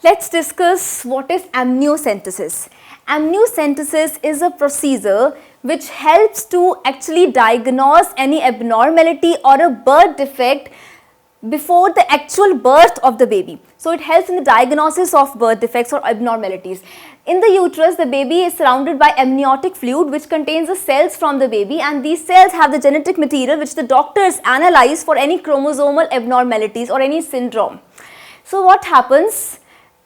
Let's discuss what is amniocentesis. Amniocentesis is a procedure which helps to actually diagnose any abnormality or a birth defect before the actual birth of the baby. So it helps in the diagnosis of birth defects or abnormalities. In the uterus, the baby is surrounded by amniotic fluid which contains the cells from the baby, and these cells have the genetic material which the doctors analyze for any chromosomal abnormalities or any syndrome. So what happens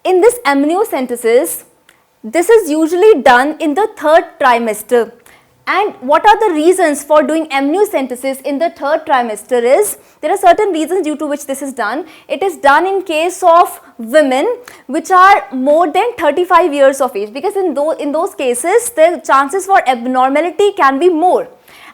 in this amniocentesis? This is usually done in the third trimester. And what are the reasons for doing amniocentesis in the third trimester is, there are certain reasons due to which this is done. It is done in case of women which are more than 35 years of age, because in those cases the chances for abnormality can be more.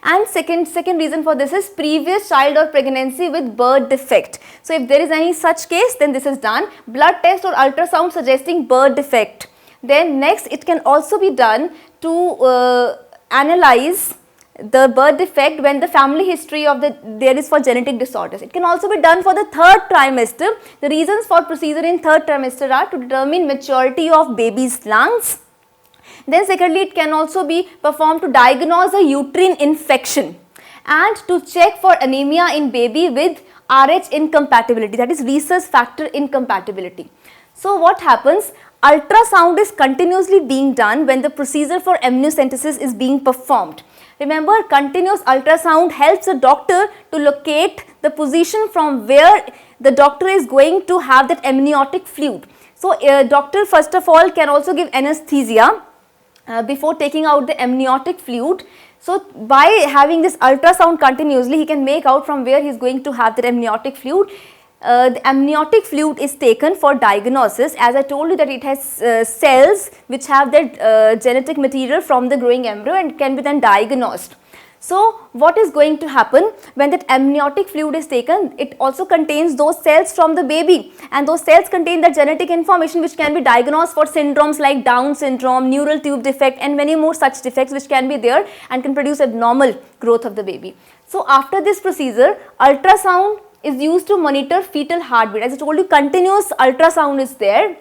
And second reason for this is previous child or pregnancy with birth defect. So if there is any such case, then this is done. Blood test or ultrasound suggesting birth defect. Then next, it can also be done to analyze the birth defect when the family history of there is for genetic disorders. It can also be done for the third trimester. The reasons for procedure in third trimester are to determine maturity of baby's lungs. Then secondly, it can also be performed to diagnose a uterine infection and to check for anemia in baby with Rh incompatibility, that is rhesus factor incompatibility. So what happens? Ultrasound is continuously being done when the procedure for amniocentesis is being performed. Remember, continuous ultrasound helps the doctor to locate the position from where the doctor is going to have that amniotic fluid. So doctor first of all can also give anesthesia before taking out the amniotic fluid. So by having this ultrasound continuously, he can make out from where he is going to have the amniotic fluid. The amniotic fluid is taken for diagnosis. As I told you that it has cells which have that genetic material from the growing embryo and can be then diagnosed. So what is going to happen when that amniotic fluid is taken? It also contains those cells from the baby, and those cells contain the genetic information which can be diagnosed for syndromes like Down syndrome, neural tube defect, and many more such defects which can be there and can produce abnormal growth of the baby. So after this procedure, ultrasound is used to monitor fetal heartbeat. As I told you, continuous ultrasound is there,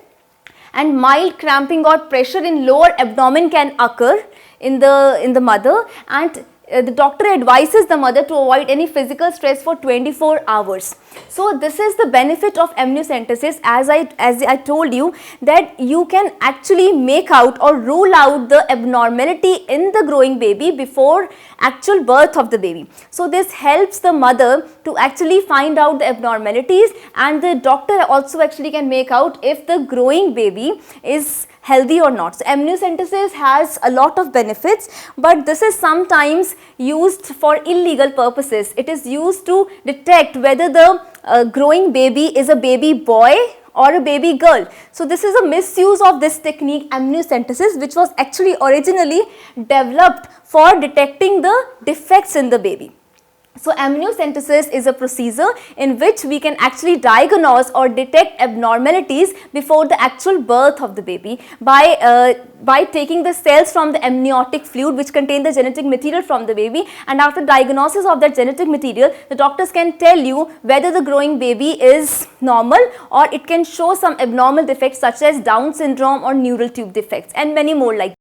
and mild cramping or pressure in lower abdomen can occur in the mother, and the doctor advises the mother to avoid any physical stress for 24 hours. So this is the benefit of amniocentesis. As I told you, that you can actually make out or rule out the abnormality in the growing baby before actual birth of the baby. So this helps the mother to actually find out the abnormalities, and the doctor also actually can make out if the growing baby is healthy or not. So amniocentesis has a lot of benefits, but this is sometimes used for illegal purposes. It is used to detect whether the growing baby is a baby boy or a baby girl. So this is a misuse of this technique, amniocentesis, which was actually originally developed for detecting the defects in the baby. So amniocentesis is a procedure in which we can actually diagnose or detect abnormalities before the actual birth of the baby by taking the cells from the amniotic fluid which contain the genetic material from the baby, and after diagnosis of that genetic material, the doctors can tell you whether the growing baby is normal or it can show some abnormal defects such as Down syndrome or neural tube defects and many more like that.